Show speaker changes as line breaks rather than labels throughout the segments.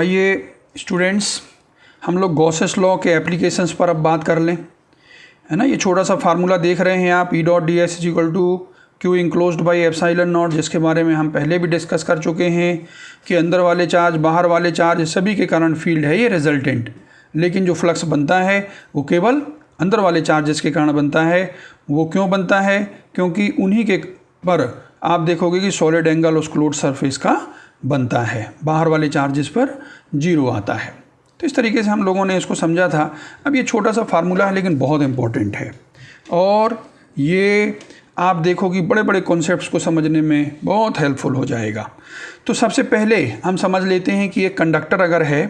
आइए स्टूडेंट्स, हम लोग गॉसेस लॉ के एप्लीकेशंस पर अब बात कर लें, है ना। ये छोटा सा फार्मूला देख रहे हैं आप, E dot D S is equal to Q enclosed by epsilon naught, जिसके बारे में हम पहले भी डिस्कस कर चुके हैं कि अंदर वाले चार्ज बाहर वाले चार्ज सभी के कारण फील्ड है ये रिजल्टेंट, लेकिन जो फ्लक्स बनता है वो केवल अंदर वाले चार्जेस के कारण बनता है। वो क्यों बनता है? क्योंकि उन्हीं के पर आप देखोगे कि सॉलिड एंगल उस क्लोज्ड सरफेस का बनता है, बाहर वाले चार्जेस पर जीरो आता है। तो इस तरीके से हम लोगों ने इसको समझा था। अब ये छोटा सा फार्मूला है लेकिन बहुत इंपॉर्टेंट है, और ये आप देखो कि बड़े बड़े कॉन्सेप्ट्स को समझने में बहुत हेल्पफुल हो जाएगा। तो सबसे पहले हम समझ लेते हैं कि एक कंडक्टर अगर है,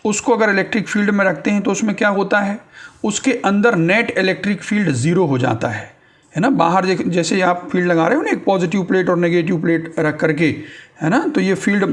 उसको अगर इलेक्ट्रिक फील्ड में रखते हैं तो उसमें क्या होता है, उसके अंदर नेट इलेक्ट्रिक फील्ड ज़ीरो हो जाता है ना। बाहर जैसे आप फील्ड लगा रहे हो ना, एक पॉजिटिव प्लेट और नेगेटिव प्लेट रख करके, है ना, तो ये फील्ड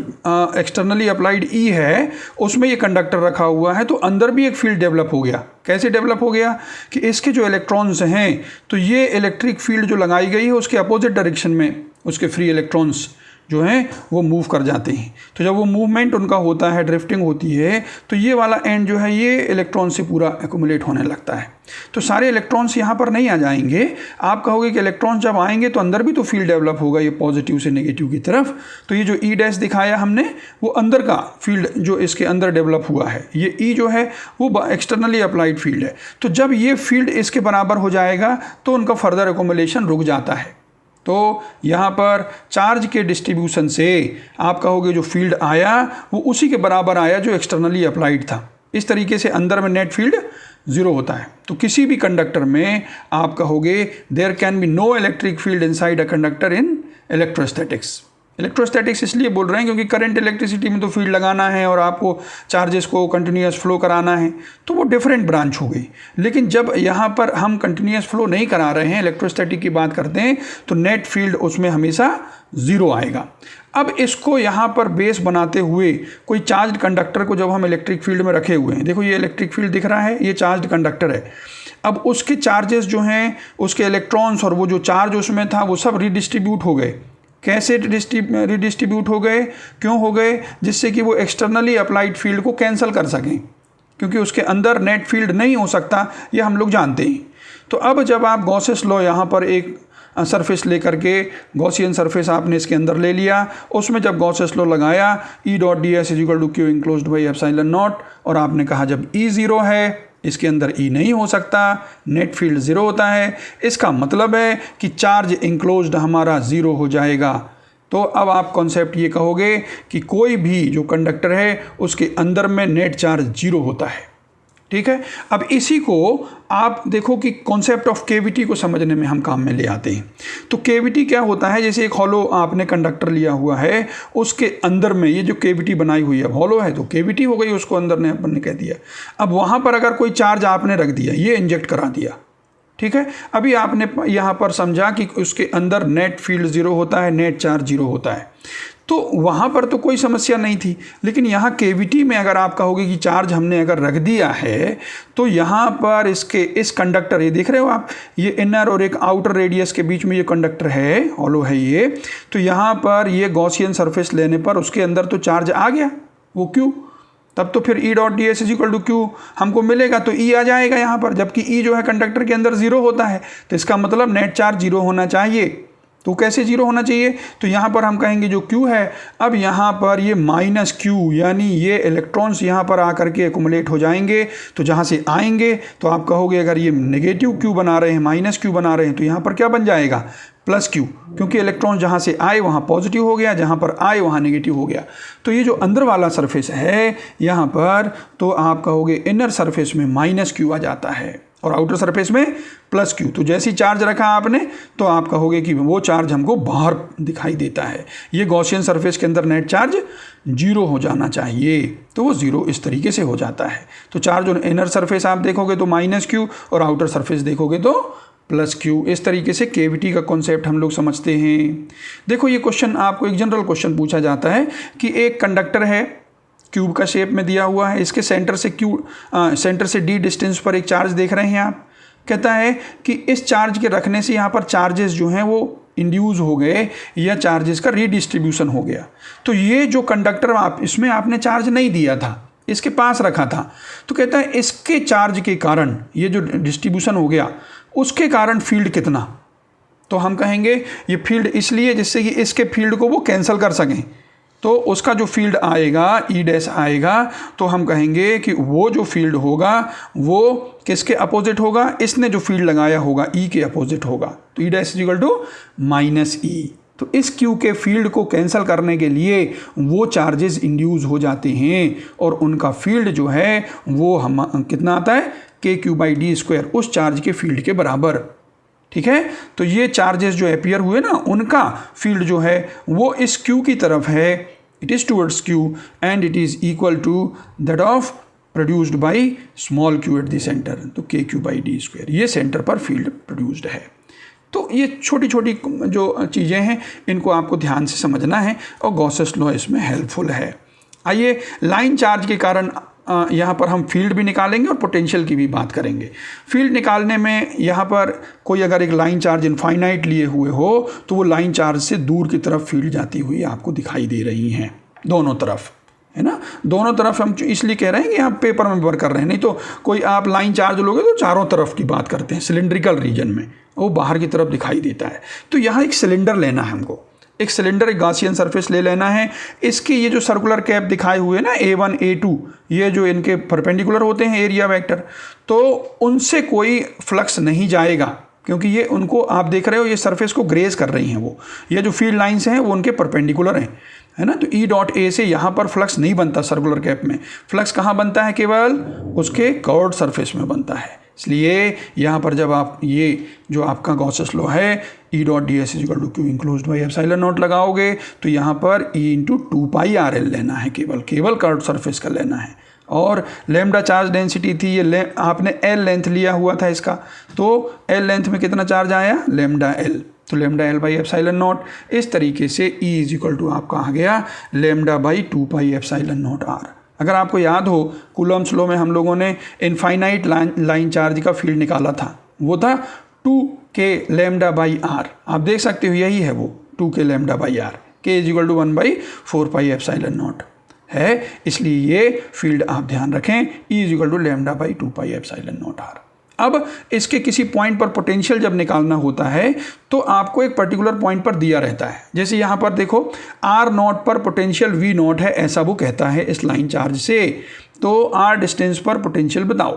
एक्सटर्नली अप्लाइड ई है, उसमें ये कंडक्टर रखा हुआ है, तो अंदर भी एक फील्ड डेवलप हो गया। कैसे डेवलप हो गया कि इसके जो इलेक्ट्रॉन्स हैं, तो ये इलेक्ट्रिक फील्ड जो लगाई गई है उसके अपोजिट डायरेक्शन में उसके फ्री इलेक्ट्रॉन्स जो हैं वो मूव कर जाते हैं। तो जब वो मूवमेंट उनका होता है, ड्रिफ्टिंग होती है, तो ये वाला एंड जो है ये इलेक्ट्रॉन से पूरा एक्यूमुलेट होने लगता है। तो सारे इलेक्ट्रॉन्स यहाँ पर नहीं आ जाएंगे। आप कहोगे कि इलेक्ट्रॉन जब आएंगे तो अंदर भी तो फील्ड डेवलप होगा, ये पॉजिटिव से नेगेटिव की तरफ। तो ये जो ई डैश दिखाया हमने, वो अंदर का फील्ड जो इसके अंदर डेवलप हुआ है, ये ई जो है वो एक्सटर्नली अप्लाइड फील्ड है। तो जब ये फील्ड इसके बराबर हो जाएगा तो उनका फर्दर एक्यूमुलेशन रुक जाता है। तो यहाँ पर चार्ज के डिस्ट्रीब्यूशन से आप कहोगे जो फील्ड आया वो उसी के बराबर आया जो एक्सटर्नली अप्लाइड था। इस तरीके से अंदर में नेट फील्ड ज़ीरो होता है। तो किसी भी कंडक्टर में आप कहोगे there can be no electric field inside a conductor in electrostatics. Electrostatics इसलिए बोल रहे हैं क्योंकि करंट इलेक्ट्रिसिटी में तो फील्ड लगाना है और आपको चार्जेस को कंटिन्यूस फ्लो कराना है, तो वो डिफरेंट ब्रांच हो गई। लेकिन जब यहाँ पर हम कंटिन्यूस फ्लो नहीं करा रहे हैं, इलेक्ट्रोस्टैटिक की बात करते हैं, तो नेट फील्ड उसमें हमेशा ज़ीरो आएगा। अब इसको यहाँ पर बेस बनाते हुए कोई चार्ज कंडक्टर को जब हम इलेक्ट्रिक फील्ड में रखे हुए हैं, देखो ये इलेक्ट्रिक फील्ड दिख रहा है, ये चार्ज कंडक्टर है। अब उसके चार्जेस जो हैं, उसके इलेक्ट्रॉन्स और वो जो चार्ज उसमें था वो सब रिडिस्ट्रीब्यूट हो गए। कैसे रिडिस्ट्रीब्यूट हो गए, क्यों हो गए? जिससे कि वो एक्सटर्नली अप्लाइड फील्ड को कैंसिल कर सकें, क्योंकि उसके अंदर नेट फील्ड नहीं हो सकता, ये हम लोग जानते हैं। तो अब जब आप गॉसेस लॉ यहाँ पर एक सरफेस लेकर के, गॉसियन सरफेस आपने इसके अंदर ले लिया, उसमें जब गॉसेस लॉ लगाया E dot D S is equal to Q enclosed by epsilon naught, और आपने कहा जब ई ज़ीरो है, इसके अंदर ई नहीं हो सकता, नेट फील्ड ज़ीरो होता है, इसका मतलब है कि चार्ज इंक्लोज्ड हमारा ज़ीरो हो जाएगा। तो अब आप कॉन्सेप्ट ये कहोगे कि कोई भी जो कंडक्टर है उसके अंदर में नेट चार्ज जीरो होता है। ठीक है। अब इसी को आप देखो कि कॉन्सेप्ट ऑफ केविटी को समझने में हम काम में ले आते हैं। तो केविटी क्या होता है? जैसे एक हॉलो आपने कंडक्टर लिया हुआ है, उसके अंदर में ये जो केविटी बनाई हुई है, हॉलो है तो केविटी हो गई, उसको अंदर ने अपन ने कह दिया। अब वहाँ पर अगर कोई चार्ज आपने रख दिया, ये इंजेक्ट करा दिया, ठीक है। अभी आपने यहाँ पर समझा कि उसके अंदर नेट फील्ड ज़ीरो होता है, नेट चार्ज जीरो होता है, तो वहाँ पर तो कोई समस्या नहीं थी। लेकिन यहाँ केविटी में अगर आप कहोगे कि चार्ज हमने अगर रख दिया है, तो यहाँ पर इसके इस कंडक्टर, ये देख रहे हो आप, ये इनर और एक आउटर रेडियस के बीच में ये कंडक्टर है, हॉलो है ये, तो यहाँ पर ये गॉसियन सरफेस लेने पर उसके अंदर तो चार्ज आ गया, वो क्यों? तब तो फिर E dot D S is equal to Q हमको मिलेगा, तो ई आ जाएगा यहाँ पर, जबकि ई जो है कंडक्टर के अंदर ज़ीरो होता है, तो इसका मतलब नेट चार्ज जीरो होना चाहिए। तो कैसे जीरो होना चाहिए? तो यहाँ पर हम कहेंगे जो Q है, अब यहाँ पर ये माइनस Q, यानी ये इलेक्ट्रॉन्स यहाँ पर आकर के एक्युमुलेट हो जाएंगे। तो जहाँ से आएंगे तो आप कहोगे अगर ये नेगेटिव Q बना रहे हैं, माइनस Q बना रहे हैं, तो यहाँ पर क्या बन जाएगा? प्लस Q, क्योंकि इलेक्ट्रॉन जहाँ से आए वहाँ पॉजिटिव हो गया, जहाँ पर आए वहाँ नेगेटिव हो गया। तो ये जो अंदर वाला सरफेस है यहाँ पर, तो आप कहोगे इनर सरफेस में माइनस Q आ जाता है और आउटर सरफेस में प्लस Q। तो जैसी चार्ज रखा आपने, तो आप कहोगे कि वो चार्ज हमको बाहर दिखाई देता है। ये गॉसियन सरफेस के अंदर नेट चार्ज जीरो हो जाना चाहिए, तो वो ज़ीरो इस तरीके से हो जाता है। तो चार्ज ऑन इनर सरफेस आप देखोगे तो माइनस Q, और आउटर सरफेस देखोगे तो प्लस Q। इस तरीके से केविटी का कॉन्सेप्ट हम लोग समझते हैं। देखो ये क्वेश्चन आपको एक जनरल क्वेश्चन पूछा जाता है कि एक कंडक्टर है, क्यूब का शेप में दिया हुआ है, इसके सेंटर से D डिस्टेंस पर एक चार्ज देख रहे हैं आप, कहता है कि इस चार्ज के रखने से यहाँ पर चार्जेस जो हैं वो इंड्यूस हो गए या चार्जेस का रीडिस्ट्रीब्यूशन हो गया। तो ये जो कंडक्टर इसमें आपने चार्ज नहीं दिया था, इसके पास रखा था, तो कहता है इसके चार्ज के कारण ये जो डिस्ट्रीब्यूशन हो गया उसके कारण फील्ड कितना। तो हम कहेंगे ये फील्ड इसलिए जिससे कि इसके फील्ड को वो कैंसिल कर सकें, तो उसका जो फील्ड आएगा ई डैश आएगा, तो हम कहेंगे कि वो जो फील्ड होगा वो किसके अपोजिट होगा, इसने जो फील्ड लगाया होगा ई के अपोजिट होगा। तो E dash equal to minus E. तो इस क्यू के फील्ड को कैंसिल करने के लिए वो चार्जेस इंड्यूस हो जाते हैं और उनका फील्ड जो है वो हम कितना आता है, K Q by D square, उस चार्ज के फील्ड के बराबर। ठीक है, तो ये चार्जेस जो अपीयर हुए ना, उनका फील्ड जो है वो इस क्यू की तरफ है, it is towards Q and it is equal to that of produced by small Q at the centre. तो K Q by D square, ये सेंटर पर फील्ड प्रोड्यूस्ड है। तो ये छोटी छोटी जो चीज़ें हैं इनको आपको ध्यान से समझना है और गॉसेस लॉ इसमें हेल्पफुल है। आइए लाइन चार्ज के कारण यहाँ पर हम फील्ड भी निकालेंगे और पोटेंशियल की भी बात करेंगे। फील्ड निकालने में यहाँ पर कोई अगर एक लाइन चार्ज इनफाइनाइट लिए हुए हो तो वो लाइन चार्ज से दूर की तरफ फील्ड जाती हुई आपको दिखाई दे रही हैं दोनों तरफ, है ना। दोनों तरफ हम इसलिए कह रहे हैं कि आप पेपर में वर्क कर रहे हैं, नहीं तो कोई आप लाइन चार्ज लोगे तो चारों तरफ की बात करते हैं, सिलेंड्रिकल रीजन में वो बाहर की तरफ दिखाई देता है। तो यहाँ एक सिलेंडर लेना है हमको, एक सिलेंडर, एक गॉसियन सरफेस ले लेना है। इसके ये जो सर्कुलर कैप दिखाए हुए ना A1 A2, ये जो इनके परपेंडिकुलर होते हैं एरिया वेक्टर, तो उनसे कोई फ्लक्स नहीं जाएगा क्योंकि ये उनको आप देख रहे हो ये सरफेस को ग्रेज कर रही हैं। वो ये जो फील्ड लाइंस हैं वो उनके परपेंडिकुलर हैं, है ना। तो E.A से यहाँ पर फ्लक्स नहीं बनता, सर्कुलर कैप में फ्लक्स कहाँ बनता है, केवल उसके कर्व्ड सरफेस में बनता है। इसलिए यहाँ पर जब आप ये जो आपका गॉसेस लॉ है E.ds equal to Q enclosed by epsilon naught लगाओगे तो यहाँ पर E इंटू 2πRL लेना है, केवल कर्व्ड सरफेस का लेना है। और लेमडा चार्ज डेंसिटी थी, ये आपने L लेंथ लिया हुआ था इसका, तो L लेंथ में कितना चार्ज आया, लेमडा L, तो lambda L by epsilon not. इस तरीके से E इज इक्वल टू आपका आ गया lambda by 2π epsilon naught R। अगर आपको याद हो कूलम्ब्स लॉ में हम लोगों ने इनफाइनाइट लाइन चार्ज का फील्ड निकाला था, वो था 2k लेमडा बाई R। आप देख सकते हो यही है वो 2k lambda by R, k is equal to 1/4π epsilon naught है, इसलिए ये फील्ड आप ध्यान रखें, E is equal to lambda by 2π epsilon naught R। अब इसके किसी पॉइंट पर पोटेंशियल जब निकालना होता है तो आपको एक पर्टिकुलर पॉइंट पर दिया रहता है। जैसे यहाँ पर देखो R0 पर पोटेंशियल V0 है, ऐसा वो कहता है इस लाइन चार्ज से, तो R डिस्टेंस पर पोटेंशियल बताओ,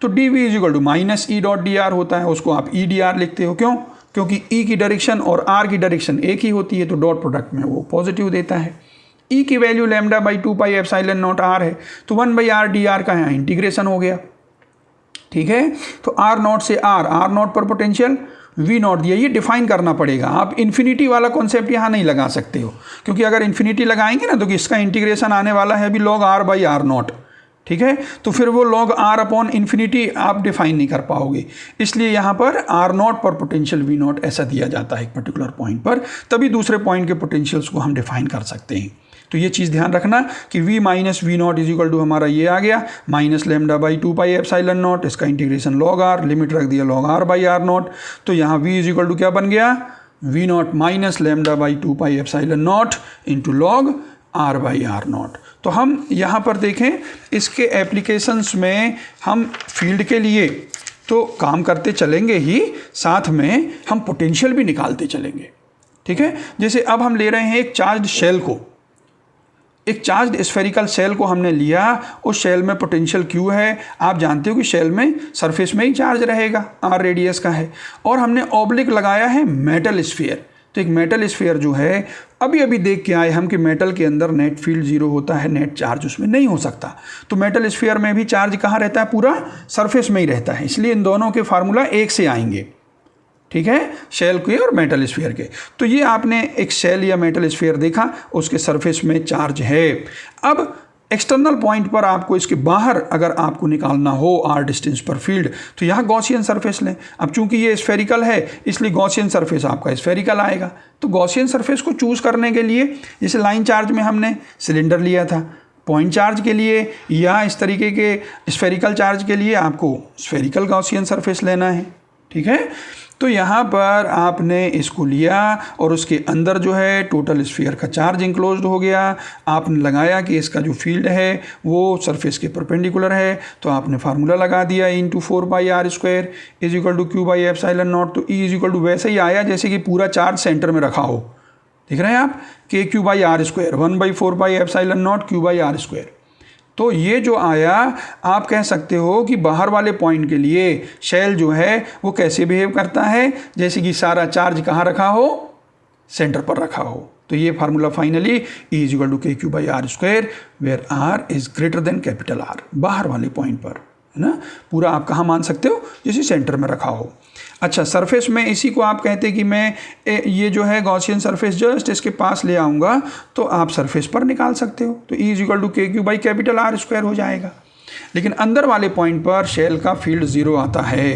तो dV is equal to minus E.dr होता है, उसको आप EdR लिखते हो, क्यों, क्योंकि E की डायरेक्शन और R की डायरेक्शन एक ही होती है, तो डॉट प्रोडक्ट में वो पॉजिटिव देता है। E की value lambda by 2π epsilon naught R है, तो 1/r dr का यहाँ इंटीग्रेशन हो गया। ठीक है, तो R0 से R0 पर पोटेंशियल V0 दिया, ये डिफाइन करना पड़ेगा। आप इन्फिनिटी वाला कॉन्सेप्ट यहाँ नहीं लगा सकते हो, क्योंकि अगर इन्फिनिटी लगाएंगे ना तो इसका इंटीग्रेशन आने वाला है अभी log R बाई R0। ठीक है, तो फिर वो log R अपॉन इन्फिनिटी आप डिफाइन नहीं कर पाओगे, इसलिए यहाँ पर R0 पर पोटेंशियल V0 ऐसा दिया जाता है एक पर्टिकुलर पॉइंट पर, तभी दूसरे पॉइंट के पोटेंशियल्स को हम डिफाइन कर सकते हैं। तो ये चीज़ ध्यान रखना कि V minus V0 is equal to हमारा ये आ गया minus lambda by 2π epsilon naught, इसका इंटीग्रेशन log R, लिमिट रख दिया log R बाई R0, तो यहाँ V इज इक्वल टू क्या बन गया, V0 minus lambda by 2π epsilon naught into log R by R0। तो हम यहाँ पर देखें इसके एप्लीकेशंस में हम फील्ड के लिए तो काम करते चलेंगे ही, साथ में हम पोटेंशियल भी निकालते चलेंगे। ठीक है, जैसे अब हम ले रहे हैं एक चार्ज शेल को, एक चार्ज स्फेरिकल शेल को हमने लिया, उस शेल में पोटेंशियल Q है, आप जानते हो कि शेल में सरफेस में ही चार्ज रहेगा, R रेडियस का है, और हमने ऑब्लिक लगाया है मेटल स्फीयर। तो एक मेटल स्फीयर जो है, अभी अभी देख के आए हम कि मेटल के अंदर नेट फील्ड 0 होता है, नेट चार्ज उसमें नहीं हो सकता, तो मेटल स्फीयर में भी चार्ज कहाँ रहता है, पूरा सरफेस में ही रहता है, इसलिए इन दोनों के फार्मूला एक से आएंगे। ठीक है, शेल के और मेटल स्फीयर के। तो ये आपने एक शेल या मेटल स्फीयर देखा, उसके सरफेस में चार्ज है। अब एक्सटर्नल पॉइंट पर आपको इसके बाहर अगर आपको निकालना हो R डिस्टेंस पर फील्ड, तो यहाँ गॉसियन सरफेस लें। अब चूंकि ये स्फेरिकल है इसलिए गॉसियन सरफेस आपका स्फेरिकल आएगा। तो गॉसियन सरफेस को चूज़ करने के लिए जैसे लाइन चार्ज में हमने सिलेंडर लिया था, पॉइंट चार्ज के लिए या इस तरीके के स्फेरिकल चार्ज के लिए आपको स्फेरिकल गॉसियन सरफेस लेना है, ठीक है। तो यहाँ पर आपने इसको लिया और उसके अंदर जो है टोटल स्फीयर का चार्ज इंक्लोज्ड हो गया। आपने लगाया कि इसका जो फील्ड है वो सरफेस के परपेंडिकुलर है, तो आपने फार्मूला लगा दिया into 4πr² is equal to Q by epsilon naught. तो ई इज इक्वल टू वैसे ही आया जैसे कि पूरा चार्ज सेंटर में रखा हो, देख रहे हैं आप, k Q by r square 1/4π q by r square. तो ये जो आया आप कह सकते हो कि बाहर वाले पॉइंट के लिए शेल जो है वो कैसे बिहेव करता है, जैसे कि सारा चार्ज कहाँ रखा हो, सेंटर पर रखा हो। तो ये formula finally E is equal to के Q by r square where r is greater than capital R, बाहर वाले पॉइंट पर, है ना। पूरा आप कहाँ मान सकते हो, जैसे सेंटर में रखा हो। अच्छा, सरफेस में इसी को आप कहते हैं कि मैं ये जो है गॉसियन सरफेस जस्ट इसके पास ले आऊँगा तो आप सरफेस पर निकाल सकते हो। तो ई इज इक्वल टू के Q by capital R square हो जाएगा। लेकिन अंदर वाले पॉइंट पर शेल का फील्ड 0 आता है,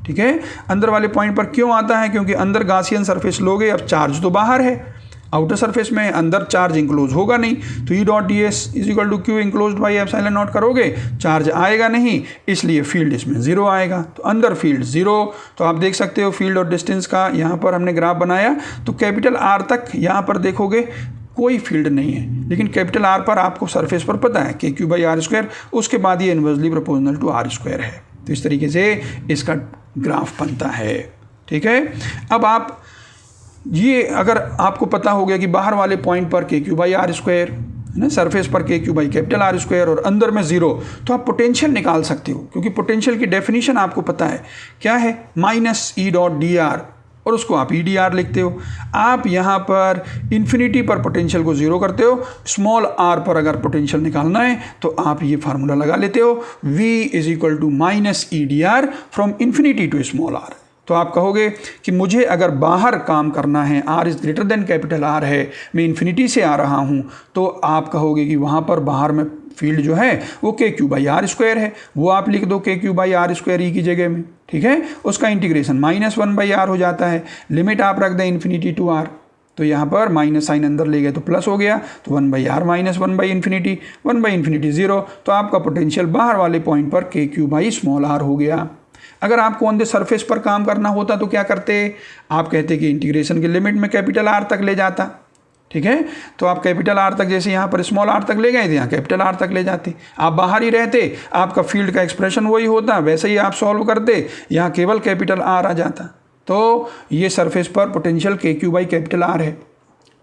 ठीक है। अंदर वाले पॉइंट पर क्यों आता है, क्योंकि अंदर गॉसियन सरफेस लोगे, अब चार्ज तो बाहर है, आउटर सरफेस में, अंदर चार्ज इंक्लोज होगा नहीं। तो E dot D S is equal to Q enclosed by epsilon naught करोगे, चार्ज आएगा नहीं, इसलिए फील्ड इसमें 0 आएगा। तो अंदर फील्ड 0। तो आप देख सकते हो फील्ड और डिस्टेंस का यहाँ पर हमने ग्राफ बनाया, तो कैपिटल आर तक यहाँ पर देखोगे कोई फील्ड नहीं है, लेकिन कैपिटल आर पर आपको सरफेस पर पता है K Q by r square, उसके बाद ये inversely proportional to R square है। तो इस तरीके से इसका ग्राफ बनता है, ठीक है। अब आप ये अगर आपको पता हो गया कि बाहर वाले पॉइंट पर K Q by r square है ना, सरफेस पर K Q by capital R square और अंदर में 0, तो आप पोटेंशियल निकाल सकते हो, क्योंकि पोटेंशियल की डेफिनेशन आपको पता है क्या है, माइनस ई डॉट डी आर, और उसको आप ई डी आर लिखते हो। आप यहाँ पर इन्फिनिटी पर पोटेंशियल को 0 करते हो, स्मॉल आर पर अगर पोटेंशियल निकालना है तो आप ये फार्मूला लगा लेते हो, v is equal to minus E D R from infinity to small R. तो आप कहोगे कि मुझे अगर बाहर काम करना है, r is greater than capital R है, मैं इन्फिनिटी से आ रहा हूँ, तो आप कहोगे कि वहाँ पर बाहर में फील्ड जो है वो के क्यू बाई आर स्क्वायर है, वो आप लिख दो के क्यू बाई आर स्क्वायर ई की जगह में, ठीक है। उसका इंटीग्रेशन -1/r हो जाता है, लिमिट आप रख दें इन्फिनिटी टू r, तो यहाँ पर माइनस साइन अंदर ले गए तो प्लस हो गया, तो 1/r माइनस 1/इन्फिनिटी 1/इन्फिनिटी 0। तो आपका पोटेंशियल बाहर वाले पॉइंट पर K Q by small are हो गया। अगर आपको ऑन द सरफेस पर काम करना होता तो क्या करते, आप कहते कि इंटीग्रेशन के लिमिट में कैपिटल आर तक ले जाता, ठीक है। तो आप कैपिटल आर तक, जैसे यहाँ पर स्मॉल आर तक ले गए थे, यहाँ कैपिटल आर तक ले जाते, आप बाहर ही रहते, आपका फील्ड का एक्सप्रेशन वही होता, वैसे ही आप सॉल्व करते, यहाँ केवल कैपिटल आर आ जाता। तो ये सरफेस पर पोटेंशियल के क्यू बाई कैपिटल आर है,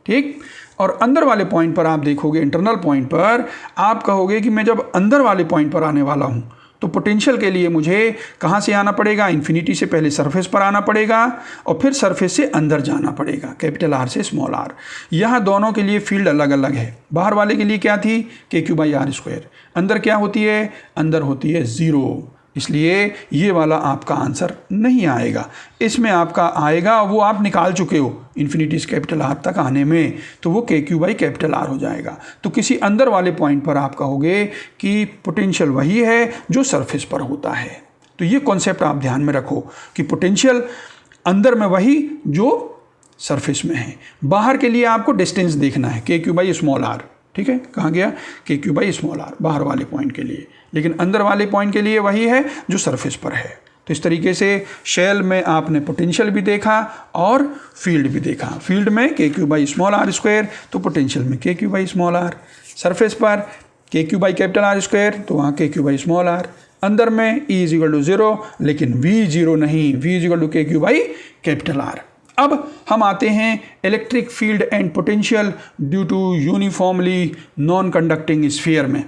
ठीक। और अंदर वाले पॉइंट पर आप देखोगे, इंटरनल पॉइंट पर आप कहोगे कि मैं जब अंदर वाले पॉइंट पर आने वाला हूँ तो पोटेंशियल के लिए मुझे कहाँ से आना पड़ेगा, इन्फिनिटी से पहले सरफेस पर आना पड़ेगा और फिर सरफेस से अंदर जाना पड़ेगा, कैपिटल आर से स्मॉल आर। यहाँ दोनों के लिए फील्ड अलग अलग है। बाहर वाले के लिए क्या थी, के क्यू बाई आर स्क्वायर, अंदर क्या होती है, अंदर होती है 0, इसलिए ये वाला आपका आंसर नहीं आएगा। इसमें आपका आएगा, वो आप निकाल चुके हो इन्फिनिटी से कैपिटल आर तक आने में, तो वो के क्यू बाई कैपिटल आर हो जाएगा। तो किसी अंदर वाले पॉइंट पर आप कहोगे कि पोटेंशियल वही है जो सरफेस पर होता है। तो ये कॉन्सेप्ट आप ध्यान में रखो कि पोटेंशियल अंदर में वही जो सरफेस में है। बाहर के लिए आपको डिस्टेंस देखना है, K Q by small R, ठीक है, कहाँ गया, के क्यू बाई स्मॉल आर बाहर वाले पॉइंट के लिए, लेकिन अंदर वाले पॉइंट के लिए वही है जो सरफेस पर है। तो इस तरीके से शेल में आपने पोटेंशियल भी देखा और फील्ड भी देखा। फील्ड में K Q by small are square, तो पोटेंशियल में K Q by small R, surface पर K Q by capital R square, तो वहाँ के क्यू बाई स्मॉल आर, अंदर में ई इज इक्वल टू 0, लेकिन वी 0 नहीं, वी इज इक्वल टू के क्यू बाई कैपिटल आर। अब हम आते हैं electric field and potential due to uniformly non conducting sphere में,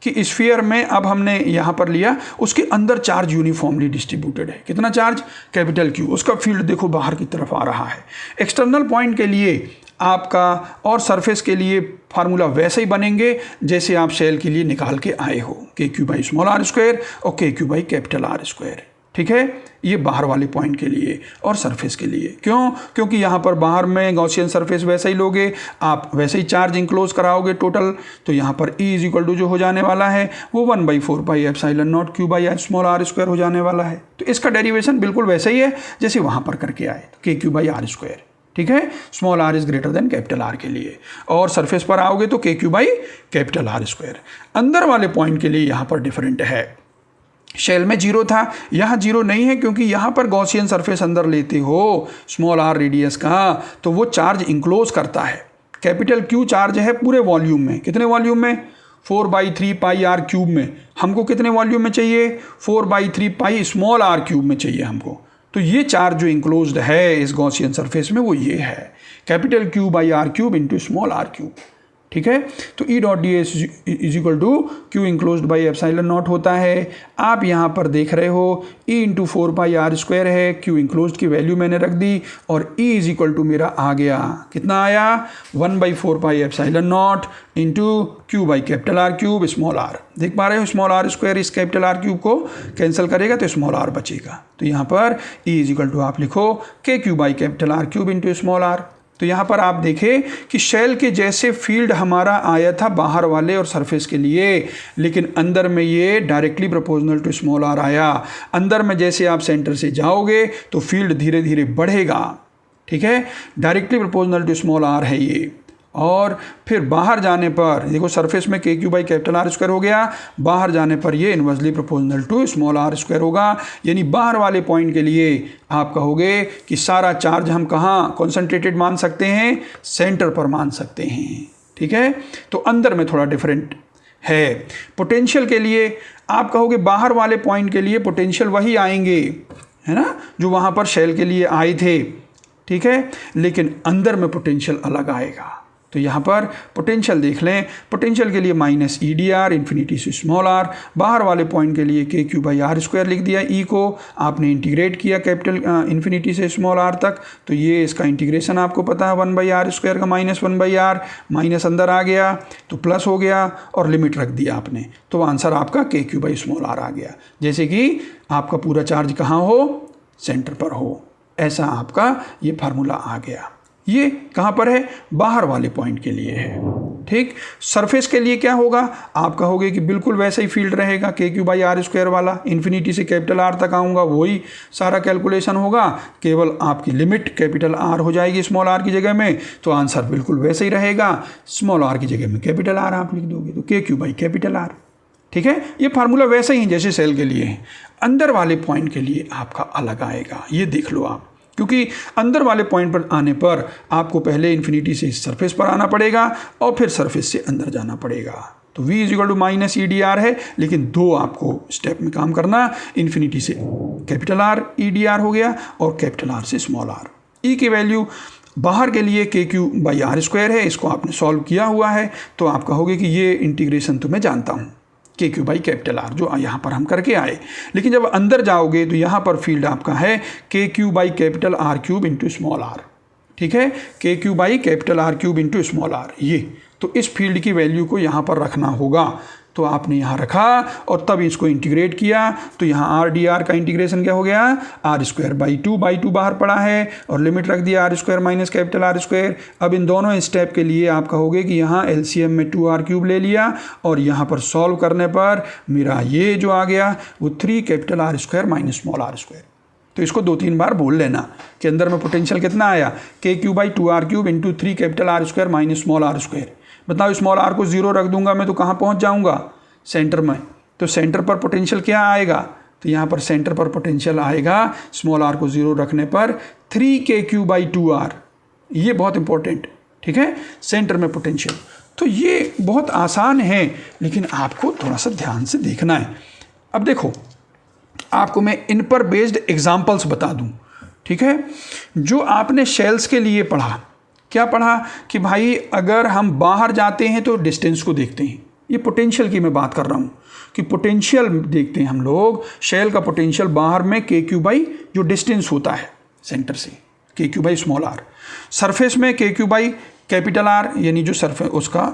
कि स्फीयर में अब हमने यहाँ पर लिया, उसके अंदर चार्ज यूनिफॉर्मली डिस्ट्रीब्यूटेड है। कितना चार्ज, कैपिटल क्यू, उसका फील्ड देखो बाहर की तरफ आ रहा है। एक्सटर्नल पॉइंट के लिए आपका और सरफेस के लिए फार्मूला वैसे ही बनेंगे जैसे आप शेल के लिए निकाल के आए हो, K Q by small are square और K Q by capital R square, ठीक है। ये बाहर वाले पॉइंट के लिए और सरफेस के लिए, क्यों, क्योंकि यहाँ पर बाहर में गॉसियन सरफेस वैसे ही लोगे, आप वैसे ही चार्ज इंक्लोज कराओगे टोटल, तो यहाँ पर ई इज इक्वल टू जो हो जाने वाला है वो 1/4πε0 q by small are square हो जाने वाला है। तो इसका डेरिवेशन बिल्कुल वैसे ही है जैसे वहाँ पर करके आए, के क्यू बाई आर स्क्वायर, ठीक है, small R is greater than capital R के लिए। और सरफेस पर आओगे तो K Q by capital R square. अंदर वाले पॉइंट के लिए यहाँ पर डिफरेंट है। शेल में जीरो था, यहाँ जीरो नहीं है क्योंकि यहाँ पर गॉसियन सरफेस अंदर लेते हो स्मॉल आर रेडियस का तो वो चार्ज इंक्लोज करता है। कैपिटल क्यू चार्ज है पूरे वॉल्यूम में, कितने वॉल्यूम में, 4/3 पाई आर क्यूब में। हमको कितने वॉल्यूम में चाहिए, 4/3 पाई स्मॉल आर क्यूब में चाहिए हमको। तो ये चार्ज जो इंक्लोज्ड है इस गॉसियन सरफेस में वो ये है, capital Q by R cube into small R cube. ठीक है, तो E dot D S is equal to Q enclosed by epsilon naught होता है। आप यहाँ पर देख रहे हो ई इंटू 4πr² है, क्यू इंक्लोज्ड की वैल्यू मैंने रख दी और ई इज इक्वल टू मेरा आ गया, कितना आया, 1/4 epsilon naught into Q by capital R cube small R. देख पा रहे हो स्मॉल आर स्क्वायर इस कैपिटल आर क्यूब को कैंसिल करेगा तो स्मॉल आर बचेगा। तो यहाँ पर ई इज इक्वल टू आप लिखो K Q by capital R cube into small R. तो यहाँ पर आप देखें कि शेल के जैसे फील्ड हमारा आया था बाहर वाले और सरफेस के लिए, लेकिन अंदर में ये directly proportional to small R आया। अंदर में जैसे आप सेंटर से जाओगे तो फील्ड धीरे धीरे बढ़ेगा। ठीक है, directly proportional to small R है ये। और फिर बाहर जाने पर देखो सरफेस में K Q by capital R square हो गया, बाहर जाने पर ये inversely proportional to small are square होगा। यानी बाहर वाले पॉइंट के लिए आप कहोगे कि सारा चार्ज हम कहाँ कॉन्सेंट्रेटेड मान सकते हैं, सेंटर पर मान सकते हैं। ठीक है, तो अंदर में थोड़ा डिफरेंट है। पोटेंशियल के लिए आप कहोगे बाहर वाले पॉइंट के लिए पोटेंशियल वही आएंगे, है ना, जो वहाँ पर शेल के लिए आए थे। ठीक है, लेकिन अंदर में पोटेंशियल अलग आएगा। तो यहाँ पर पोटेंशियल देख लें, पोटेंशियल के लिए minus E D are infinity से स्मॉल आर, बाहर वाले पॉइंट के लिए के क्यू बाई आर स्क्वायर लिख दिया। ई को आपने इंटीग्रेट किया कैपिटल इन्फिनिटी से स्मॉल आर तक, तो ये इसका इंटीग्रेशन आपको पता है 1/r स्क्वायर का -1/r, माइनस अंदर आ गया तो प्लस हो गया और लिमिट रख दिया आपने, तो आंसर आपका के क्यू बाई स्मॉल आर आ गया। जैसे कि आपका पूरा चार्ज कहाँ हो, सेंटर पर हो, ऐसा आपका ये फार्मूला आ गया। ये कहाँ पर है, बाहर वाले पॉइंट के लिए है। ठीक, सरफेस के लिए क्या होगा, आप कहोगे कि बिल्कुल वैसा ही फील्ड रहेगा, के क्यू बाई आर स्क्वायर वाला, इन्फिनिटी से कैपिटल आर तक आऊँगा वही सारा कैलकुलेशन होगा, केवल आपकी लिमिट कैपिटल आर हो जाएगी स्मॉल आर की जगह में, तो आंसर बिल्कुल वैसे ही रहेगा, स्मॉल आर की जगह में कैपिटल आर आप लिख दोगे तो K Q by capital are. ठीक है, ये फार्मूला वैसे ही जैसे सेल के लिए है, अंदर वाले पॉइंट के लिए आपका अलग आएगा, ये देख लो आप, क्योंकि अंदर वाले पॉइंट पर आने पर आपको पहले इन्फिनिटी से सरफेस पर आना पड़ेगा और फिर सरफेस से अंदर जाना पड़ेगा। तो v is equal to minus E D R है, लेकिन दो आपको स्टेप में काम करना, इन्फिनिटी से capital R E D are हो गया और कैपिटल आर से स्मॉल आर। ई की वैल्यू बाहर के लिए के क्यू बाई आर स्क्वायर है, इसको आपने सॉल्व किया हुआ है, तो आप कहोगे कि ये इंटीग्रेशन तो मैं जानता हूँ, के क्यू बाई कैपिटल आर जो यहाँ पर हम करके आए। लेकिन जब अंदर जाओगे तो यहाँ पर फील्ड आपका है K Q by capital R cube into small R. ठीक है, K Q by capital R cube into small R, ये तो इस फील्ड की वैल्यू को यहाँ पर रखना होगा, तो आपने यहाँ रखा और तब इसको इंटीग्रेट किया, तो यहाँ आर डी आर का इंटीग्रेशन क्या हो गया, आर स्क्वायर बाई टू बाहर पड़ा है और लिमिट रख दिया R square minus capital R square. अब इन दोनों स्टेप के लिए आप कहोगे कि यहाँ एलसीएम में 2r क्यूब ले लिया और यहाँ पर सॉल्व करने पर मेरा ये जो आ गया वो 3 capital R square minus small are square. तो इसको 2-3 बार बोल लेना कि अंदर में पोटेंशियल कितना आया, K Q by 2r cube into 3 capital R square minus small are square. बताओ स्मॉल आर को 0 रख दूंगा मैं तो कहाँ पहुँच जाऊँगा, सेंटर में, तो सेंटर पर पोटेंशियल क्या आएगा, तो यहाँ पर सेंटर पर पोटेंशियल आएगा स्मॉल आर को 0 रखने पर 3 के क्यू बाई 2r, ये बहुत इंपॉर्टेंट। ठीक है, सेंटर में पोटेंशियल, तो ये बहुत आसान है लेकिन आपको थोड़ा सा ध्यान से देखना है। अब देखो आपको मैं इन पर बेस्ड एग्जाम्पल्स बता दूं। ठीक है, जो आपने शेल्स के लिए पढ़ा, क्या पढ़ा कि भाई अगर हम बाहर जाते हैं तो डिस्टेंस को देखते हैं, ये पोटेंशियल की मैं बात कर रहा हूँ कि पोटेंशियल देखते हैं हम लोग, शेल का पोटेंशियल बाहर में के क्यू बाई जो डिस्टेंस होता है सेंटर से, K Q by small R, surface में K Q by capital are यानी जो सरफेस उसका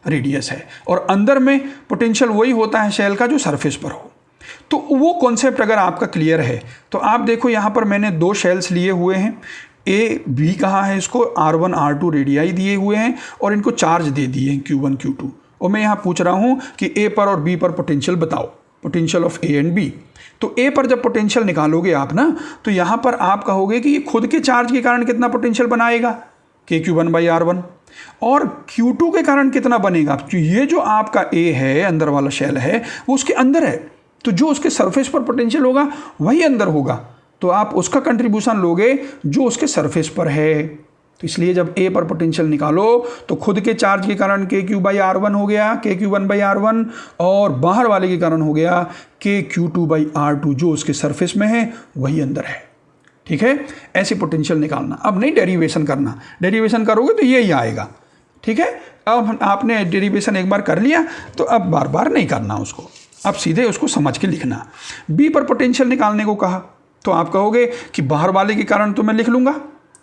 रेडियस है, और अंदर में पोटेंशियल वही होता है शेल का जो सरफेस पर हो। तो वो कॉन्सेप्ट अगर आपका क्लियर है तो आप देखो यहाँ पर मैंने 2 शेल्स लिए हुए हैं, ए बी कहा है इसको, R1 R2 रेडियाई दिए हुए हैं और इनको चार्ज दे दिए हैं Q1 Q2, और मैं यहाँ पूछ रहा हूँ कि ए पर और बी पर पोटेंशियल बताओ, potential of A and B. तो ए पर जब पोटेंशियल निकालोगे आप ना, तो यहाँ पर आप कहोगे कि ये खुद के चार्ज के कारण कितना पोटेंशियल बनाएगा, KQ1/R1, और Q2 के कारण कितना बनेगा, तो ये जो आपका ए है, अंदर वाला शेल है, वो उसके अंदर है, तो जो उसके सरफेस पर पोटेंशियल होगा वही अंदर होगा, तो आप उसका कंट्रीब्यूशन लोगे जो उसके सरफेस पर है। तो इसलिए जब ए पर पोटेंशियल निकालो तो खुद के चार्ज के कारण KQ/R1 हो गया, KQ1/R1, और बाहर वाले के कारण हो गया KQ2/R2, जो उसके सरफेस में है वही अंदर है। ठीक है, ऐसे पोटेंशियल निकालना। अब नहीं डेरिवेशन करना, डेरिवेशन करोगे तो यही आएगा। ठीक है, अब आपने डेरिवेशन एक बार कर लिया तो अब बार बार नहीं करना उसको, अब सीधे उसको समझ के लिखना। बी पर पोटेंशियल निकालने को कहा तो आप कहोगे कि बाहर वाले के कारण तो मैं लिख लूँगा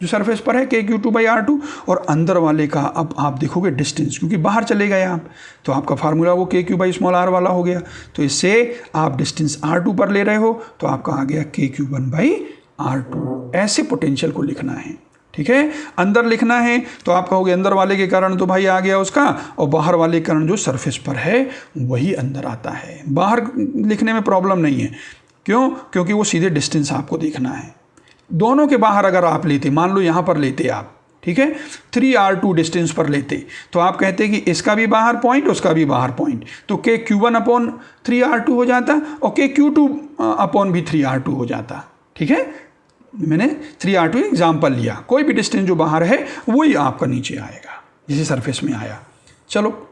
जो सरफेस पर है KQ2/R2, और अंदर वाले का अब आप देखोगे डिस्टेंस, क्योंकि बाहर चले गए आप, तो आपका फार्मूला वो KQ/r वाला हो गया। तो इससे आप डिस्टेंस R2 पर ले रहे हो तो आपका आ गया KQ1/R2। ऐसे पोटेंशियल को लिखना है। ठीक है, अंदर लिखना है तो आप कहोगे अंदर वाले के कारण तो भाई आ गया उसका, और बाहर वाले के कारण जो सरफेस पर है वही अंदर आता है। बाहर लिखने में प्रॉब्लम नहीं है, क्यों? क्योंकि वो सीधे डिस्टेंस आपको देखना है। दोनों के बाहर अगर आप लेते, मान लो यहाँ पर लेते आप, ठीक है, 3R2 डिस्टेंस पर लेते, तो आप कहते कि इसका भी बाहर पॉइंट, उसका भी बाहर पॉइंट, तो KQ1/3R2 हो जाता और KQ2/3R2 हो जाता। ठीक है, मैंने 3R2 एग्जाम्पल लिया, कोई भी डिस्टेंस जो बाहर है वही आपका नीचे आएगा जिसे सरफेस में आया। चलो,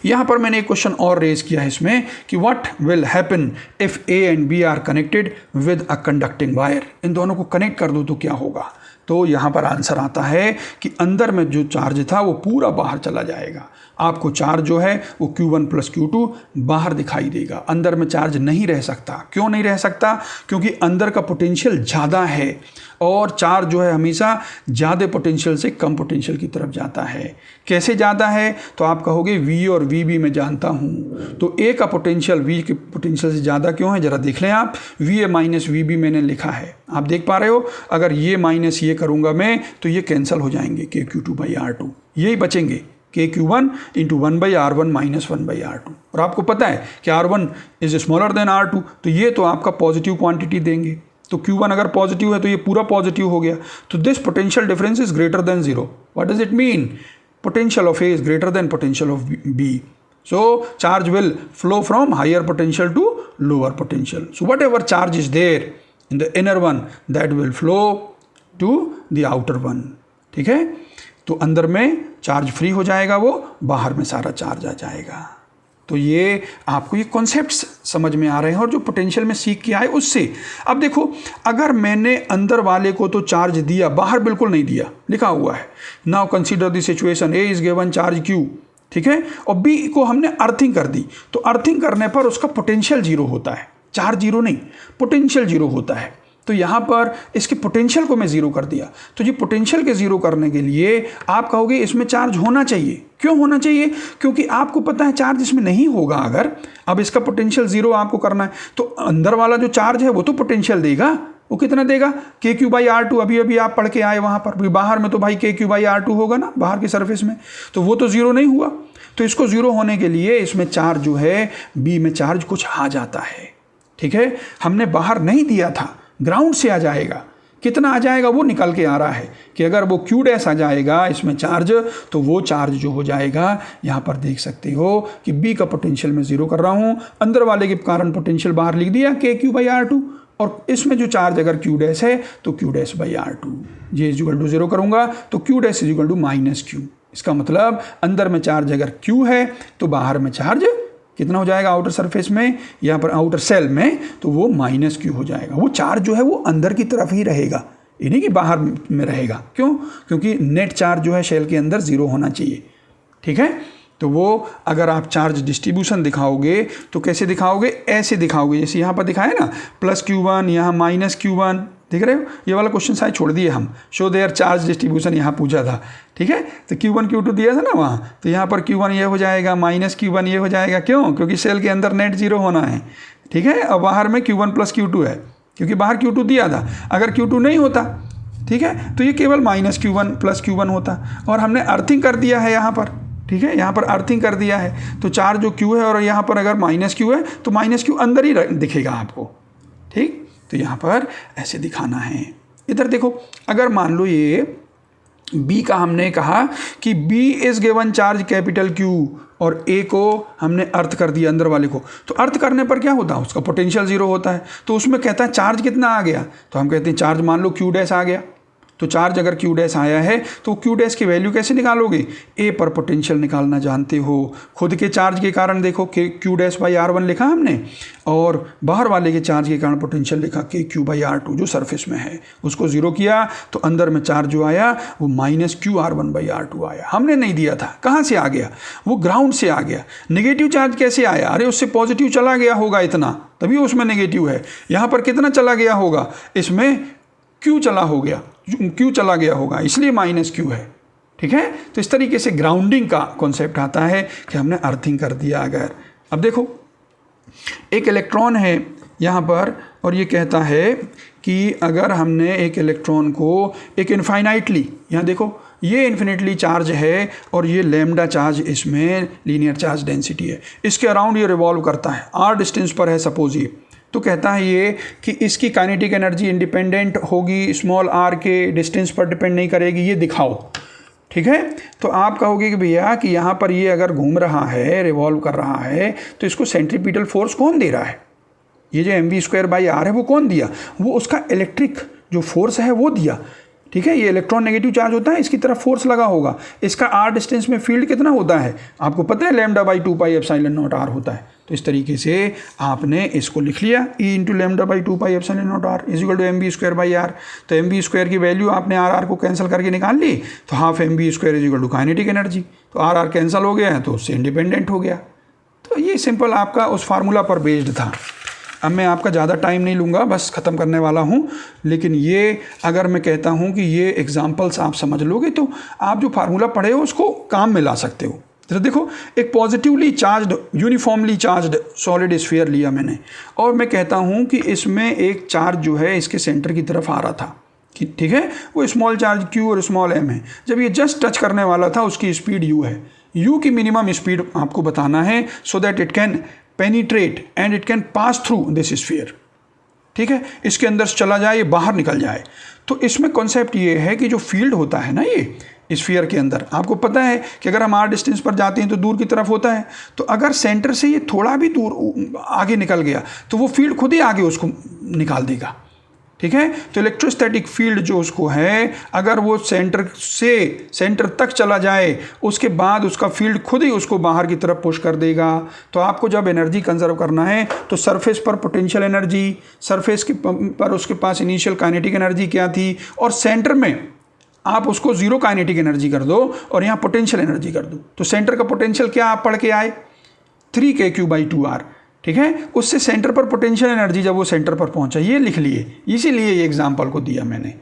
यहाँ पर मैंने एक क्वेश्चन और रेज किया है इसमें कि what will happen if A and B are connected with a conducting wire. इन दोनों को कनेक्ट कर दो तो क्या होगा। तो यहाँ पर आंसर आता है कि अंदर में जो चार्ज था वो पूरा बाहर चला जाएगा। आपको चार्ज जो है वो Q1 + Q2 बाहर दिखाई देगा, अंदर में चार्ज नहीं रह सकता। क्यों नहीं रह सकता? क्योंकि अंदर का पोटेंशियल ज़्यादा है, और चार्ज जो है हमेशा ज़्यादा पोटेंशियल से कम पोटेंशियल की तरफ जाता है। कैसे ज़्यादा है? तो आप कहोगे V और VB मैं जानता हूँ, तो A का पोटेंशियल V के पोटेंशियल से ज़्यादा क्यों है, ज़रा देख लें आप। VA - VB मैंने लिखा है, आप देख पा रहे हो। अगर ये माइनस ये करूँगा मैं तो ये कैंसिल हो जाएंगे, KQ2/R2 यही बचेंगे, KQ1 × 1/R1 - 1/R2। और आपको पता है कि R1 is smaller than R2, तो ये तो आपका पॉजिटिव क्वांटिटी देंगे। तो Q1 अगर पॉजिटिव है तो ये पूरा पॉजिटिव हो गया। तो this potential difference is greater then 0। What does it mean? Potential of A is greater then potential of B. So charge will flow from higher potential to lower potential. So whatever charge is there in the inner one, that will flow to the outer one. ठीक है, तो अंदर में charge free हो जाएगा, वो बाहर में सारा चार्ज आ जाएगा। तो ये आपको ये कॉन्सेप्ट्स समझ में आ रहे हैं, और जो पोटेंशियल में सीख के आए उससे। अब देखो, अगर मैंने अंदर वाले को तो चार्ज दिया, बाहर बिल्कुल नहीं दिया, लिखा हुआ है now consider the situation A is given charge Q, ठीक है, और B को हमने अर्थिंग कर दी, तो अर्थिंग करने पर उसका पोटेंशियल 0 होता है, चार्ज 0 नहीं, पोटेंशियल 0 होता है। तो यहाँ पर इसके पोटेंशियल को मैं 0 कर दिया। तो ये पोटेंशियल के 0 करने के लिए आप कहोगे इसमें चार्ज होना चाहिए। क्यों होना चाहिए? क्योंकि आपको पता है चार्ज इसमें नहीं होगा। अगर अब इसका पोटेंशियल 0 आपको करना है तो अंदर वाला जो चार्ज है वो तो पोटेंशियल देगा। वो कितना देगा? KQ/R2। अभी अभी आप पढ़ के आए वहाँ पर, बाहर में तो भाई KQ/R2 होगा ना, बाहर के सरफेस में, तो वो तो 0 नहीं हुआ। तो इसको 0 होने के लिए इसमें चार्ज जो है B में चार्ज कुछ आ जाता है। ठीक है, हमने बाहर नहीं दिया था, ग्राउंड से आ जाएगा। कितना आ जाएगा वो निकल के आ रहा है कि अगर वो Q' आ जाएगा इसमें चार्ज, तो वो चार्ज जो हो जाएगा, यहाँ पर देख सकते हो कि B का पोटेंशियल मैं 0 कर रहा हूँ, अंदर वाले के कारण पोटेंशियल बाहर लिख दिया KQ/R2, और इसमें जो चार्ज अगर Q' है तो Q'/R2। J = 0 करूँगा तो Q' = -Q। इसका मतलब अंदर में चार्ज अगर Q है तो बाहर में चार्ज कितना हो जाएगा? आउटर सरफेस में, यहाँ पर आउटर सेल में, तो वो -Q हो जाएगा। वो चार्ज जो है वो अंदर की तरफ ही रहेगा, ये नहीं कि बाहर में रहेगा। क्यों? क्योंकि नेट चार्ज जो है शेल के अंदर 0 होना चाहिए। ठीक है, तो वो अगर आप चार्ज डिस्ट्रीब्यूशन दिखाओगे तो कैसे दिखाओगे? ऐसे दिखाओगे, जैसे यहाँ पर दिखाया ना, +Q1, यहाँ -Q1, देख रहे हो? ये वाला क्वेश्चन शायद छोड़ दिए हम, शो देयर चार्ज डिस्ट्रीब्यूशन यहाँ पूछा था। ठीक है, तो Q1 Q2 दिया था ना वहाँ, तो यहाँ पर Q1 ये हो जाएगा, -Q1 ये हो जाएगा। क्यों? क्योंकि सेल के अंदर नेट 0 होना है। ठीक है, और बाहर में Q1 + Q2 है, क्योंकि बाहर Q2 दिया था। अगर Q2 नहीं होता, ठीक है, तो ये केवल -Q1 + Q1 होता, और हमने अर्थिंग कर दिया है यहाँ पर। ठीक है, यहाँ पर अर्थिंग कर दिया है तो चार्ज जो क्यू है और यहाँ पर अगर माइनस क्यू है तो माइनस क्यू अंदर ही दिखेगा आपको। ठीक, तो यहाँ पर ऐसे दिखाना है। इधर देखो, अगर मान लो ये B का हमने कहा कि B is given charge capital Q और A को हमने अर्थ कर दिया अंदर वाले को, तो अर्थ करने पर क्या होता है, उसका पोटेंशियल जीरो होता है। तो उसमें कहता है चार्ज कितना आ गया, तो हम कहते हैं चार्ज मान लो Q डैश आ गया। तो चार्ज अगर Q डैश आया है तो Q डैश की वैल्यू कैसे निकालोगे, A पर पोटेंशियल निकालना जानते हो। खुद के चार्ज के कारण देखो कि Q डैश बाई R1 लिखा हमने, और बाहर वाले के चार्ज के कारण पोटेंशियल लिखा कि Q बाई R2 जो सरफेस में है, उसको जीरो किया तो अंदर में चार्ज जो आया वो माइनस QR1 बाई R2 आया। हमने नहीं दिया था, कहाँ से आ गया, वो ग्राउंड से आ गया। नेगेटिव चार्ज कैसे आया, अरे उससे पॉजिटिव चला गया होगा इतना, तभी उसमें नेगेटिव है। यहाँ पर कितना चला गया होगा, इसमें Q चला गया होगा, इसलिए माइनस Q है। ठीक है, तो इस तरीके से ग्राउंडिंग का कॉन्सेप्ट आता है कि हमने अर्थिंग कर दिया। अगर अब देखो एक इलेक्ट्रॉन है यहाँ पर और ये कहता है कि अगर हमने एक इलेक्ट्रॉन को एक इनफाइनाइटली, यहाँ देखो ये इन्फिनिटली चार्ज है और ये लैम्डा चार्ज, इसमें लीनियर चार्ज डेंसिटी है, इसके अराउंड ये रिवॉल्व करता है, r डिस्टेंस पर है सपोज ये, तो कहता है ये कि इसकी काइनेटिक एनर्जी इंडिपेंडेंट होगी, स्मॉल r के डिस्टेंस पर डिपेंड नहीं करेगी, ये दिखाओ। ठीक है, तो आप कहोगे कि भैया कि यहाँ पर ये अगर घूम रहा है, रिवॉल्व कर रहा है, तो इसको सेंट्रीपिटल फोर्स कौन दे रहा है, ये जो mv²/r है वो कौन दिया, वो उसका इलेक्ट्रिक जो फोर्स है वो दिया। ठीक है, ये इलेक्ट्रॉन नेगेटिव चार्ज होता है, इसकी तरफ फोर्स लगा होगा, इसका r डिस्टेंस में फील्ड कितना होता है आपको पता है, λ/2πε0r होता है। तो इस तरीके से आपने इसको लिख लिया, E × λ/2πε0r = mv²/r। तो mv² की वैल्यू आपने r को कैंसिल करके निकाल ली, तो हाफ mv² = काइनेटिक एनर्जी, तो r कैंसिल हो गया है तो उससे इंडिपेंडेंट हो गया। तो ये सिंपल आपका उस फार्मूला पर बेस्ड था। अब मैं आपका ज़्यादा टाइम नहीं लूँगा, बस ख़त्म करने वाला हूँ। लेकिन ये अगर मैं कहता हूँ कि ये एग्जांपल्स आप समझ लोगे तो आप जो फार्मूला पढ़े हो उसको काम में ला सकते हो। तो देखो, एक positively charged uniformly charged solid sphere लिया मैंने, और मैं कहता हूँ कि इसमें एक चार्ज जो है इसके सेंटर की तरफ आ रहा था, ठीक है, वो स्मॉल चार्ज Q और स्मॉल m है। जब ये जस्ट टच करने वाला था उसकी स्पीड u है, u की मिनिमम स्पीड आपको बताना है so that it can penetrate and it can pass through this sphere. ठीक है, इसके अंदर चला जाए, ये बाहर निकल जाए। तो इसमें कॉन्सेप्ट ये है कि जो फील्ड होता है ना ये स्फीयर के अंदर, आपको पता है कि अगर हम r डिस्टेंस पर जाते हैं तो दूर की तरफ होता है, तो अगर सेंटर से ये थोड़ा भी दूर आगे निकल गया तो वो फील्ड खुद ही आगे उसको निकाल देगा। ठीक है, तो इलेक्ट्रोस्टैटिक फील्ड जो उसको है, अगर वो सेंटर से सेंटर तक चला जाए उसके बाद उसका फील्ड खुद ही उसको बाहर की तरफ पुश कर देगा। तो आपको जब एनर्जी कंजर्व करना है तो सरफेस पर पोटेंशियल एनर्जी, सरफेस के पर उसके पास इनिशियल काइनेटिक एनर्जी क्या थी, और सेंटर में आप उसको जीरो काइनेटिक एनर्जी कर दो और यहाँ पोटेंशियल एनर्जी कर दो। तो सेंटर का पोटेंशियल क्या आप पढ़ के आए, 3kq/2r। ठीक है, उससे सेंटर पर पोटेंशियल एनर्जी जब वो सेंटर पर पहुंचा, ये लिख लिए, इसीलिए ये एग्जांपल को दिया मैंने।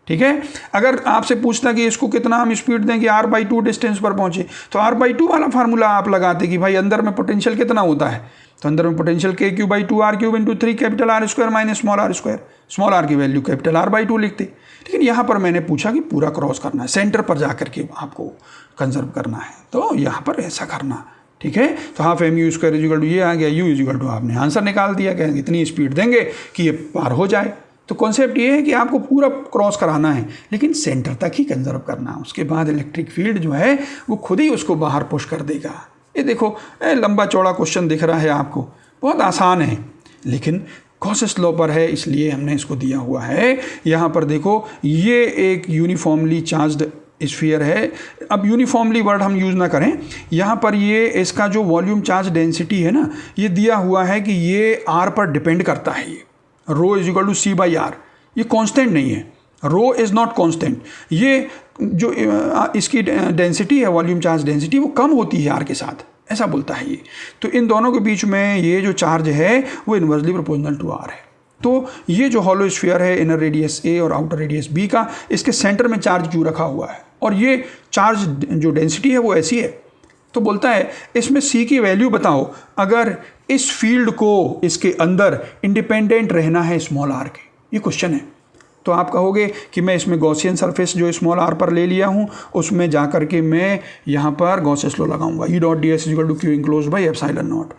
ठीक है, अगर आपसे पूछता कि इसको कितना हम स्पीड दें कि r/2 डिस्टेंस पर पहुंचे, तो r/2 वाला फार्मूला आप लगाते कि भाई अंदर में पोटेंशियल कितना होता है, तो अंदर में potential kq/2r³ × 3R² - small r², small r की वैल्यू कैपिटल R/2 लिखते। लेकिन यहाँ पर मैंने पूछा कि पूरा क्रॉस करना है, सेंटर पर जाकर के आपको कंजर्व करना है, तो यहाँ पर ऐसा करना। ठीक है, तो हाफ mu² ये आ गया, u आपने आंसर निकाल दिया कि इतनी स्पीड देंगे कि ये पार हो जाए। तो कॉन्सेप्ट ये है कि आपको पूरा क्रॉस कराना है लेकिन सेंटर तक ही कंजर्व करना, उसके बाद इलेक्ट्रिक फील्ड जो है वो खुद ही उसको बाहर पुश कर देगा। ये देखो लंबा चौड़ा क्वेश्चन दिख रहा है आपको, बहुत आसान है लेकिन गॉसेस लॉ पर है इसलिए हमने इसको दिया हुआ है। यहाँ पर देखो, ये एक यूनिफॉर्मली चार्ज्ड स्फीयर है। अब यूनिफॉर्मली वर्ड हम यूज़ ना करें, यहाँ पर ये इसका जो वॉल्यूम चार्ज डेंसिटी है ना, ये दिया हुआ है कि ये r पर डिपेंड करता है। ये ρ = c/r, ये कांस्टेंट नहीं है, रो इज़ नॉट कांस्टेंट। ये जो इसकी डेंसिटी है, वॉल्यूम चार्ज डेंसिटी, वो कम होती है r के साथ, ऐसा बोलता है ये। तो इन दोनों के बीच में ये जो चार्ज है वो इन्वर्सली प्रोपोर्शनल टू r है। तो ये जो हॉलो स्फीयर है, इनर रेडियस a और आउटर रेडियस b का, इसके सेंटर में चार्ज q रखा हुआ है और ये चार्ज जो डेंसिटी है वो ऐसी है। तो बोलता है इसमें c की वैल्यू बताओ अगर इस फील्ड को इसके अंदर इंडिपेंडेंट रहना है स्मॉल r के। ये क्वेश्चन है। तो आप कहोगे कि मैं इसमें गॉसियन सरफेस जो स्मॉल आर पर ले लिया हूँ उसमें जा कर के मैं यहाँ पर गॉसेस लॉ लगाऊंगा, E dot D S equal to Q enclose by epsilon naught.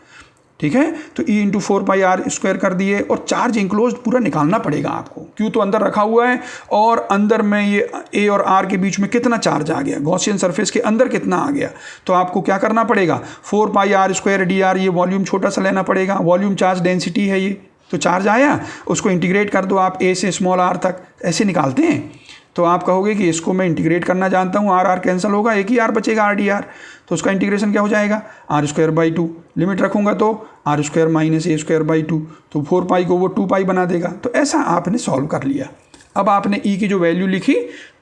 ठीक है, तो ई इंटू 4πr² कर दिए और चार्ज इंक्लोज पूरा निकालना पड़ेगा आपको। क्यू तो अंदर रखा हुआ है और अंदर में ये ए और आर के बीच में कितना चार्ज आ गया, गॉसियन सरफेस के अंदर कितना आ गया, तो आपको क्या करना पड़ेगा 4πr² dr, ये वॉल्यूम छोटा सा लेना पड़ेगा, वॉल्यूम चार्ज डेंसिटी है ये, तो चार्ज आया उसको इंटीग्रेट कर दो आप ए से स्मॉल आर तक, ऐसे निकालते हैं। तो आप कहोगे कि इसको मैं इंटीग्रेट करना जानता हूँ, आर आर कैंसिल होगा, एक ही आर बचेगा आर डी आर, तो उसका इंटीग्रेशन क्या हो जाएगा r²/2, लिमिट रखूँगा तो r² माइनस a²/2, तो 4π को वो 2π बना देगा। तो ऐसा आपने सॉल्व कर लिया। अब आपने e की जो वैल्यू लिखी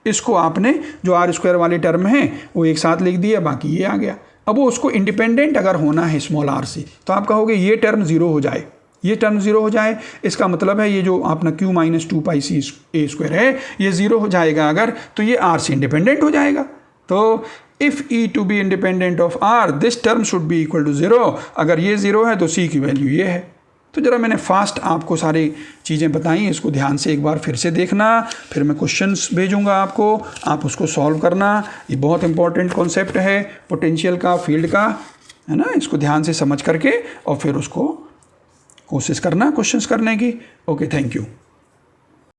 इसको आपने जो r² वाले टर्म हैं वो एक साथ लिख दिया, बाकी ये आ गया। अब वो उसको इंडिपेंडेंट अगर होना है स्मॉल r से, तो आप कहोगे ये टर्म 0 हो जाए, ये टर्म 0 हो जाए, इसका मतलब है ये जो अपना q माइनस 2πc² है ये 0 हो जाएगा अगर, तो ये r से इंडिपेंडेंट हो जाएगा। तो if e to be independent of r this term should be equal to 0, अगर ये 0 है तो c की वैल्यू ये है। तो ज़रा मैंने फास्ट आपको सारी चीज़ें बताई, इसको ध्यान से एक बार फिर से देखना, फिर मैं क्वेश्चंस भेजूंगा आपको, आप उसको सॉल्व करना। ये बहुत इंपॉर्टेंट कॉन्सेप्ट है पोटेंशियल का, फील्ड का, है ना, इसको ध्यान से समझ करके और फिर उसको कोशिश करना क्वेश्चंस करने की। Okay, thank you.